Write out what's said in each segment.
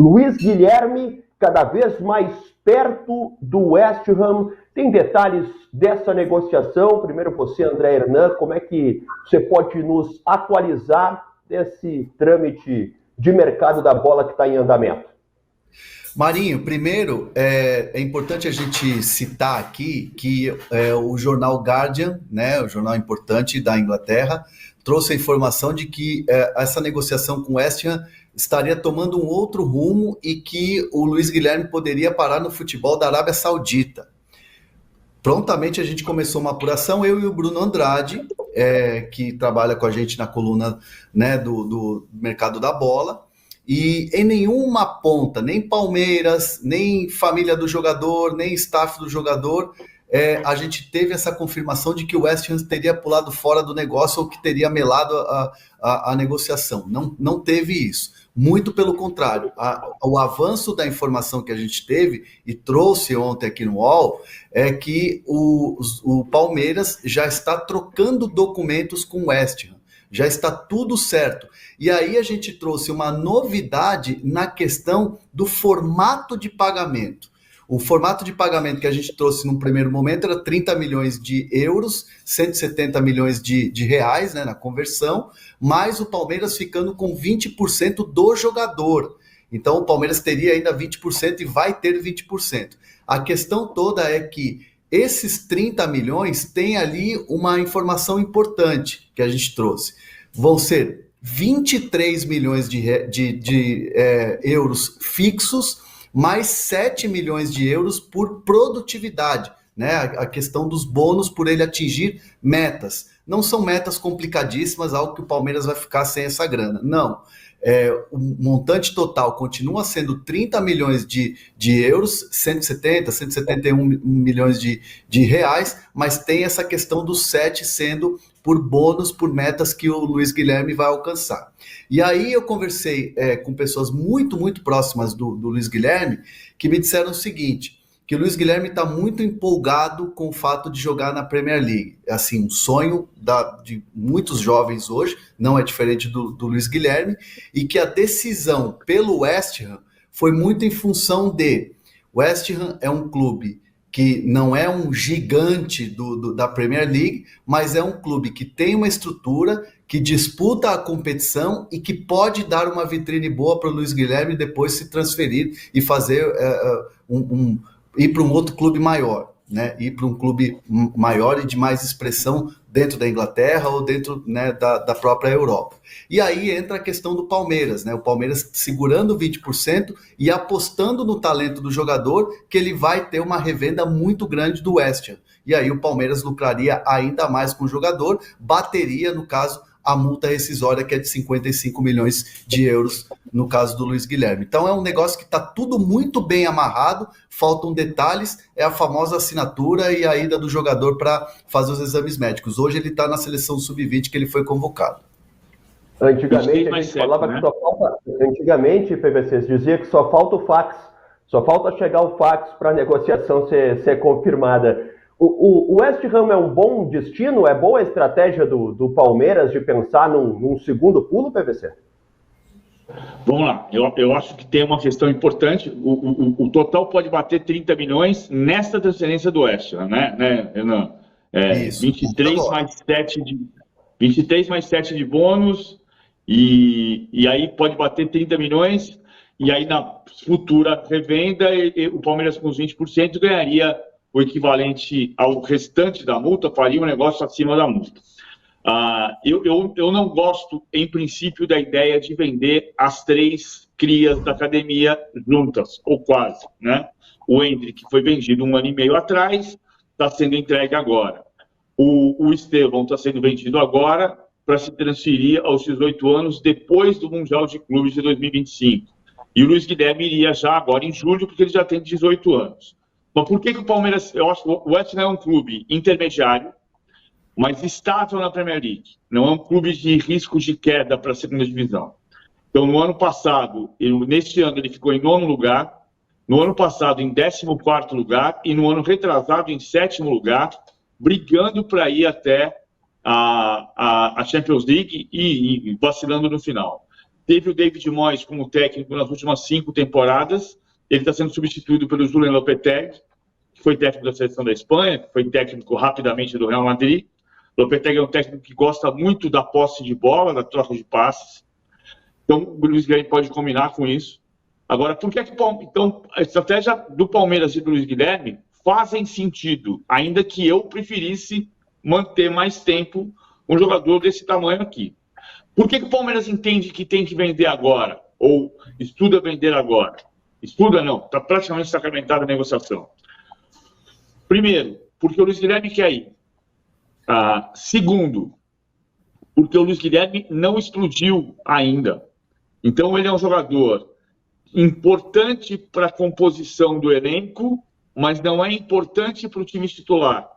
Luiz Guilherme, cada vez mais perto do West Ham. Tem detalhes dessa negociação? Primeiro você, André Hernan, como é que você pode nos atualizar desse trâmite de mercado da bola que está em andamento? Marinho, primeiro, é importante a gente citar aqui que o jornal Guardian, né, o jornal importante da Inglaterra, trouxe a informação de que essa negociação com o West Ham estaria tomando um outro rumo e que o Luiz Guilherme poderia parar no futebol da Arábia Saudita. Prontamente a gente começou uma apuração, eu e o Bruno Andrade, que trabalha com a gente na coluna, né, do mercado da bola, e em nenhuma ponta, nem Palmeiras, nem família do jogador, nem staff do jogador, a gente teve essa confirmação de que o West Ham teria pulado fora do negócio ou que teria melado a negociação. Não teve isso. Muito pelo contrário. O avanço da informação que a gente teve e trouxe ontem aqui no UOL é que o Palmeiras já está trocando documentos com o West Ham. Já está tudo certo. E aí a gente trouxe uma novidade na questão do formato de pagamento. O formato de pagamento que a gente trouxe num primeiro momento era 30 milhões de euros, 170 milhões de reais, né, na conversão, mais o Palmeiras ficando com 20% do jogador. Então o Palmeiras teria ainda 20% e vai ter 20%. A questão toda é que esses 30 milhões têm ali uma informação importante que a gente trouxe. Vão ser 23 milhões de euros fixos, mais 7 milhões de euros por produtividade, né? A questão dos bônus por ele atingir metas. Não são metas complicadíssimas, algo que o Palmeiras vai ficar sem essa grana. Não. O montante total continua sendo 30 milhões de euros, 171 milhões de reais, mas tem essa questão dos 7 sendo por bônus, por metas que o Luiz Guilherme vai alcançar. E aí eu conversei com pessoas muito, muito próximas do Luiz Guilherme, que me disseram o seguinte, que o Luiz Guilherme está muito empolgado com o fato de jogar na Premier League. É assim, um sonho de muitos jovens hoje, não é diferente do Luiz Guilherme, e que a decisão pelo West Ham foi muito em função de West Ham é um clube que não é um gigante da Premier League, mas é um clube que tem uma estrutura, que disputa a competição e que pode dar uma vitrine boa para o Luiz Guilherme depois se transferir e fazer ir para um outro clube maior, né? Ir para um clube maior e de mais expressão dentro da Inglaterra ou dentro, né, da própria Europa. E aí entra a questão do Palmeiras, né? O Palmeiras segurando 20% e apostando no talento do jogador, que ele vai ter uma revenda muito grande do West Ham. E aí o Palmeiras lucraria ainda mais com o jogador, bateria, no caso, a multa rescisória, que é de 55 milhões de euros, no caso do Luiz Guilherme. Então é um negócio que está tudo muito bem amarrado, faltam detalhes, é a famosa assinatura e a ida do jogador para fazer os exames médicos. Hoje ele está na seleção sub-20 que ele foi convocado. Antigamente a gente falava que só falta... Antigamente, PVC, dizia que só falta o fax, só falta chegar o fax para a negociação ser confirmada. O West Ham é um bom destino? É boa a estratégia do Palmeiras de pensar num segundo pulo, PVC? Vamos lá, eu acho que tem uma questão importante. O total pode bater 30 milhões nesta transferência do West Ham, né, Renan? 23 mais 7 de bônus, e aí pode bater 30 milhões, e aí na futura revenda, o Palmeiras com os 20% ganharia o equivalente ao restante da multa, faria um negócio acima da multa. Eu não gosto, em princípio, da ideia de vender as 3 crias da academia juntas, ou quase, né? O Endrick foi vendido 1 ano e meio atrás, está sendo entregue agora. O Estevão está sendo vendido agora para se transferir aos 18 anos depois do Mundial de Clubes de 2025. E o Luiz Guilherme iria já agora em julho, porque ele já tem 18 anos. Mas por que o Palmeiras... Eu acho que o West Ham é um clube intermediário, mas estável na Premier League. Não é um clube de risco de queda para a segunda divisão. Então, no ano passado, neste ano ele ficou em 9º lugar, no ano passado em 14º lugar e no ano retrasado em 7º lugar, brigando para ir até a Champions League e vacilando no final. teve o David Moyes como técnico nas últimas 5 temporadas. Ele está sendo substituído pelo Julen Lopetegui, que foi técnico da seleção da Espanha, que foi técnico rapidamente do Real Madrid. Lopetegui é um técnico que gosta muito da posse de bola, da troca de passes. Então, o Luiz Guilherme pode combinar com isso. Agora, por que então, a estratégia do Palmeiras e do Luiz Guilherme fazem sentido, ainda que eu preferisse manter mais tempo um jogador desse tamanho aqui. Por que o Palmeiras entende que tem que vender agora? Ou estuda vender agora? Estuda não, está praticamente sacramentada a negociação. Primeiro, porque o Luiz Guilherme quer ir. Segundo, porque o Luiz Guilherme não explodiu ainda. Então, ele é um jogador importante para a composição do elenco, mas não é importante para o time titular,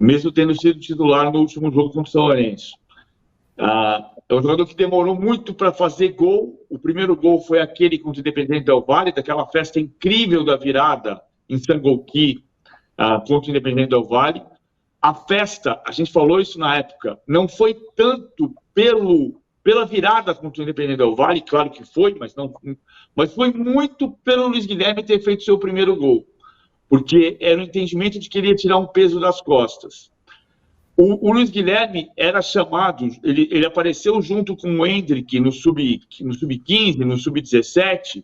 mesmo tendo sido titular no último jogo contra o São Lourenço. É um jogador que demorou muito para fazer gol. O primeiro gol foi aquele contra o Independente Del Valle, daquela festa incrível da virada em Sangolquí contra o Independente Del Valle. A festa, a gente falou isso na época, não foi tanto pela virada contra o Independente Del Valle, claro que foi, mas foi muito pelo Luiz Guilherme ter feito seu primeiro gol, porque era o entendimento de que ele ia tirar um peso das costas. O Luiz Guilherme era chamado, ele apareceu junto com o Hendrick no Sub-15, no Sub-17,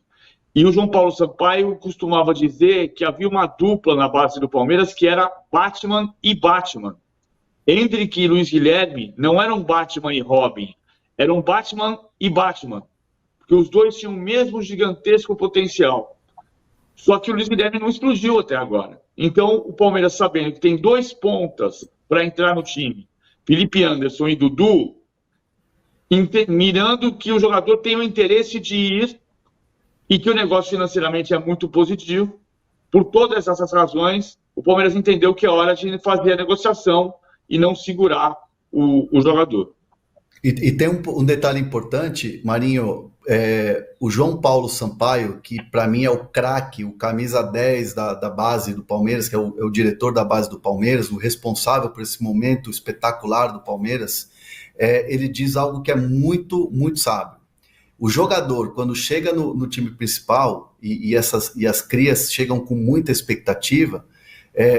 e o João Paulo Sampaio costumava dizer que havia uma dupla na base do Palmeiras que era Batman e Batman. Hendrick e Luiz Guilherme não eram Batman e Robin, eram Batman e Batman, porque os dois tinham o mesmo gigantesco potencial. Só que o Luiz Guilherme não explodiu até agora. Então, o Palmeiras, sabendo que tem 2 pontas para entrar no time, Felipe Anderson e Dudu, mirando que o jogador tem o interesse de ir e que o negócio financeiramente é muito positivo, por todas essas razões, o Palmeiras entendeu que é hora de fazer a negociação e não segurar o jogador. E tem um detalhe importante, Marinho, o João Paulo Sampaio, que para mim é o craque, o camisa 10 da base do Palmeiras, que é o diretor da base do Palmeiras, o responsável por esse momento espetacular do Palmeiras, ele diz algo que é muito, muito sábio. O jogador, quando chega no time principal, e as crias chegam com muita expectativa,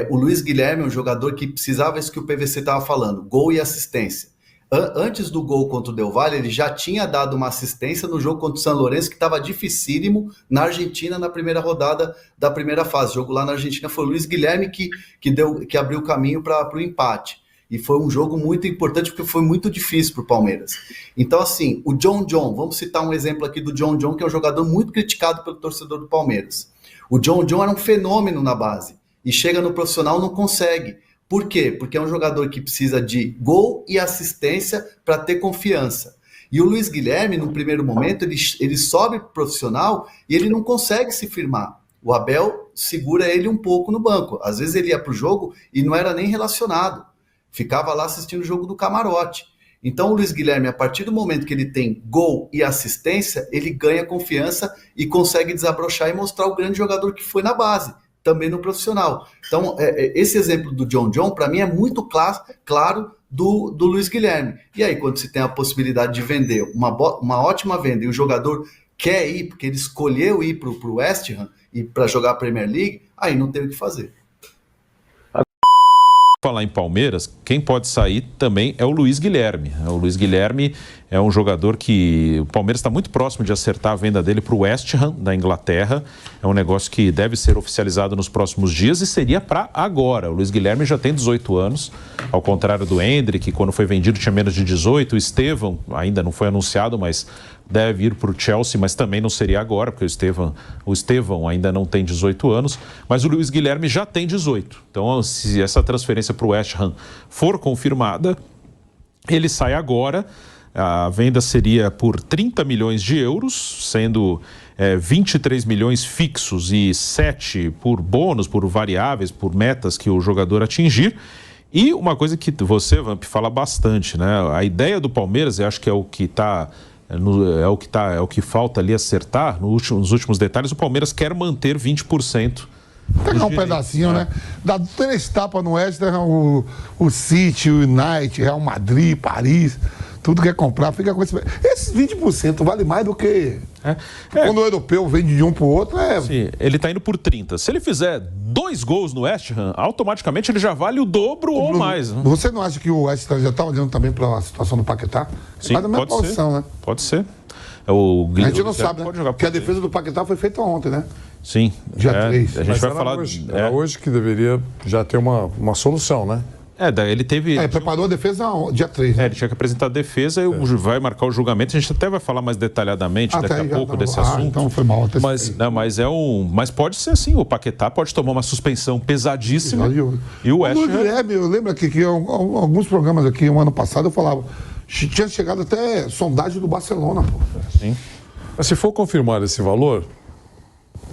o Luiz Guilherme é um jogador que precisava isso que o PVC estava falando, gol e assistência. Antes do gol contra o Del Valle, ele já tinha dado uma assistência no jogo contra o São Lourenço, que estava dificílimo na Argentina, na primeira rodada da primeira fase. O jogo lá na Argentina foi o Luiz Guilherme que abriu o caminho para o empate. E foi um jogo muito importante, porque foi muito difícil para o Palmeiras. Então, assim, o John, vamos citar um exemplo aqui do John, que é um jogador muito criticado pelo torcedor do Palmeiras. O John era um fenômeno na base, e chega no profissional não consegue. Por quê? Porque é um jogador que precisa de gol e assistência para ter confiança. E o Luiz Guilherme, no primeiro momento, ele sobe pro profissional e ele não consegue se firmar. O Abel segura ele um pouco no banco. Às vezes ele ia pro jogo e não era nem relacionado. Ficava lá assistindo o jogo do camarote. Então o Luiz Guilherme, a partir do momento que ele tem gol e assistência, ele ganha confiança e consegue desabrochar e mostrar o grande jogador que foi na base, também no profissional. Então, esse exemplo do John, para mim, é muito claro do Luiz Guilherme. E aí, quando se tem a possibilidade de vender uma ótima venda e o jogador quer ir, porque ele escolheu ir para o West Ham e para jogar a Premier League, aí não tem o que fazer. Falar em Palmeiras, quem pode sair também é o Luiz Guilherme. O Luiz Guilherme é um jogador que o Palmeiras está muito próximo de acertar a venda dele para o West Ham, da Inglaterra. É um negócio que deve ser oficializado nos próximos dias e seria para agora. O Luiz Guilherme já tem 18 anos, ao contrário do Hendrick, que quando foi vendido tinha menos de 18. O Estevão ainda não foi anunciado, mas deve ir para o Chelsea, mas também não seria agora, porque o Estevão ainda não tem 18 anos, mas o Luiz Guilherme já tem 18. Então, se essa transferência para o West Ham for confirmada, ele sai agora. A venda seria por 30 milhões de euros, sendo 23 milhões fixos e 7 por bônus, por variáveis, por metas que o jogador atingir. E uma coisa que você, Vamp, fala bastante, né? A ideia do Palmeiras, eu acho que é o que está... É o que falta ali acertar nos últimos detalhes. O Palmeiras quer manter 20%. Pegar um pedacinho, né? Dá 3 tapas no West Ham, o City, o United, Real Madrid, Paris. tudo quer comprar, fica com esse... Esses 20% vale mais do que... Quando o europeu vende de um pro outro, Sim, ele tá indo por 30. Se ele fizer 2 gols no West Ham, automaticamente ele já vale o dobro ou mais. Né? Você não acha que o West Ham já tá olhando também para a situação do Paquetá? Sim, faz a mesma pode posição, ser. Né? Pode ser. A gente não sabe, né? Porque a defesa do Paquetá foi feita ontem, né? Sim. Dia 3. A gente vai falar... Era hoje que deveria já ter uma solução, né? Daí ele teve... preparou a defesa dia 3. Né? Ele tinha que apresentar a defesa e vai marcar o julgamento. A gente até vai falar mais detalhadamente daqui a pouco desse assunto. Então foi mal. Mas pode ser assim, o Paquetá pode tomar uma suspensão pesadíssima. E o West Ham... Eu lembro que alguns programas aqui, um ano passado, eu falava, tinha chegado até sondagem do Barcelona, pô. Sim. Mas se for confirmar esse valor,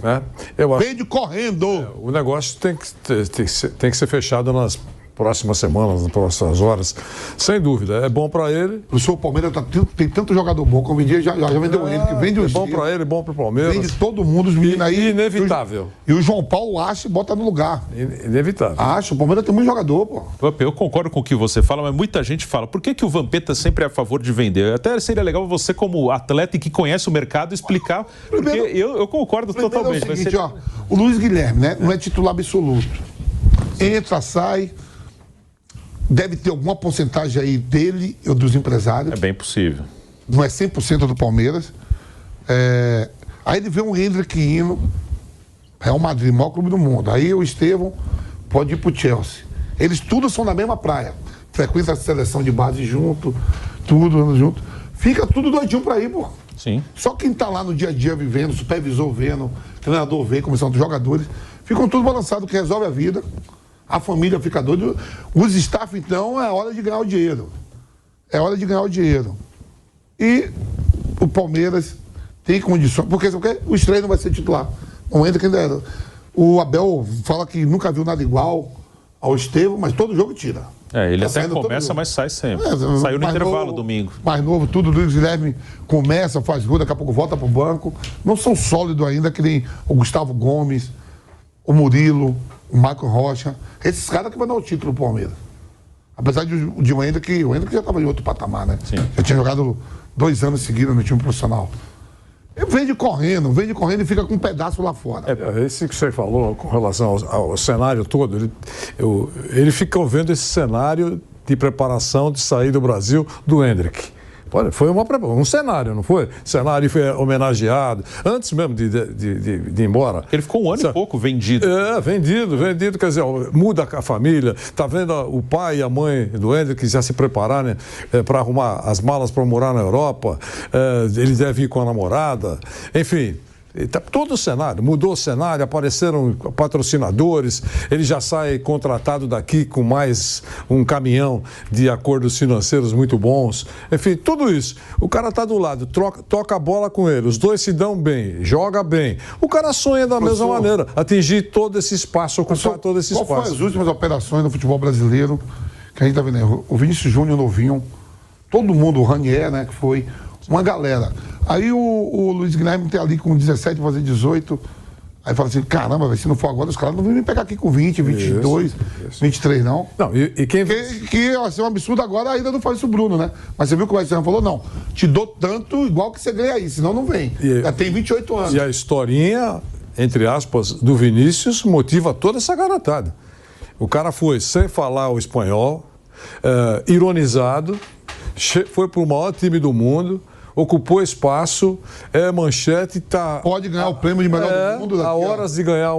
né, eu acho... Vende correndo! O negócio tem que ser fechado nas próximas semanas, nas próximas horas, sem dúvida. É bom para ele. O seu Palmeiras tem tanto jogador bom, como vendia, já vendeu ele, que vende o bom para ele, bom para o Palmeiras. Vende todo mundo, os meninos aí. Inevitável. E o João Paulo acha e bota no lugar. Inevitável. Acha, o Palmeiras tem muito jogador, pô. Eu concordo com o que você fala, mas muita gente fala, por que o Vampeta sempre é a favor de vender? Até seria legal você, como atleta e que conhece o mercado, explicar, porque eu concordo totalmente. É o seguinte, o Luiz Guilherme, né, não é titular absoluto. Entra, sai... Deve ter alguma porcentagem aí dele ou dos empresários. É bem possível. Não é 100% do Palmeiras. Aí ele vê um Hendrick indo, Real Madrid, maior clube do mundo. Aí o Estevão pode ir pro Chelsea. Eles todos são na mesma praia. Frequenta a seleção de base junto, tudo junto. Fica tudo doidinho pra ir, pô. Sim. Só quem tá lá no dia a dia vivendo, supervisor vendo, treinador vê, comissão dos jogadores, ficam todos balançados, que resolve a vida. A família fica doida. Os staff, então, é hora de ganhar o dinheiro. É hora de ganhar o dinheiro. E o Palmeiras tem condições. Porque o Estreia não vai ser titular. Não entra quem dera. O Abel fala que nunca viu nada igual ao Estevão, mas todo jogo tira. Ele até começa, mas sai sempre. Saiu no intervalo domingo. Mais novo, tudo. O Luiz Guilherme começa, faz gol, daqui a pouco volta pro banco. Não são sólidos ainda, que nem o Gustavo Gomes, o Murilo, o Marco Rocha. Esses caras que vão dar o título pro Palmeiras. Apesar de o Hendrick já estava em outro patamar, né? Sim. Já tinha jogado 2 anos seguidos no time profissional. Ele vende correndo e fica com um pedaço lá fora. Esse que você falou com relação ao cenário todo, ele ficou vendo esse cenário de preparação de sair do Brasil do Hendrick. Olha, foi um cenário, não foi? Cenário foi homenageado, antes mesmo de ir embora. Ele ficou 1 ano e pouco vendido. Vendido, quer dizer, muda a família, tá vendo o pai e a mãe do Hendrick já se prepararem para arrumar as malas para morar na Europa, ele deve ir com a namorada, enfim... Todo o cenário, mudou o cenário, apareceram patrocinadores, ele já sai contratado daqui com mais um caminhão de acordos financeiros muito bons. Enfim, tudo isso. O cara está do lado, toca a bola com ele, os dois se dão bem, joga bem. O cara sonha da mesma maneira, atingir todo esse espaço, ocupar todo esse espaço. Qual foi as últimas operações no futebol brasileiro que a gente está vendo? O Vinícius Júnior novinho, todo mundo, o Ranier, né, que foi uma galera. Aí o Luiz Guilherme tem ali com 17, fazer 18. Aí fala assim, caramba, se não for agora, os caras não vão me pegar aqui com 20, 22, 23, não. Não, e quem... Que vai ser um absurdo agora, ainda não faz isso o Bruno, né? Mas você viu que o Wesley falou, não, te dou tanto igual que você ganha aí, senão não vem. Já tem 28 anos. E a historinha, entre aspas, do Vinícius motiva toda essa garotada. O cara foi sem falar o espanhol, ironizado, foi pro maior time do mundo, ocupou espaço, manchete, tá... Pode ganhar o prêmio de melhor do mundo daqui. Há horas de ganhar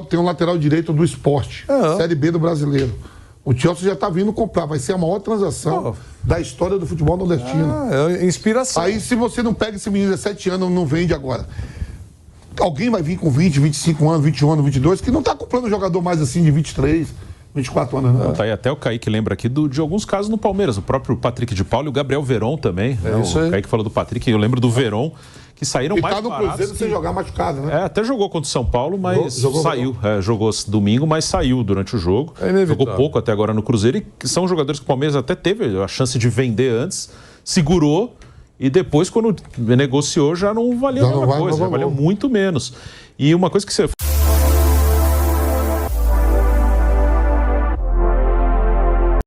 tem um lateral direito do Sport, Série B do brasileiro. O Chelsea já está vindo comprar, vai ser a maior transação da história do futebol nordestino. É inspiração. Aí se você não pega esse menino de 17 anos, não vende agora. Alguém vai vir com 20, 25 anos, 21 anos, 22, que não está comprando um jogador mais assim de 23, 24 anos, não. Tá aí até o Kaique lembra aqui de alguns casos no Palmeiras, o próprio Patrick de Paula e o Gabriel Veron também. O Kaique falou do Patrick, eu lembro do Veron, que saíram mais baratos. E tá no Cruzeiro sem jogar machucado, né? Até jogou contra o São Paulo, mas saiu. Jogou domingo, mas saiu durante o jogo. Jogou pouco até agora no Cruzeiro e são jogadores que o Palmeiras até teve a chance de vender antes, segurou e depois, quando negociou, já não valia a mesma coisa, já valeu muito menos. E uma coisa que você...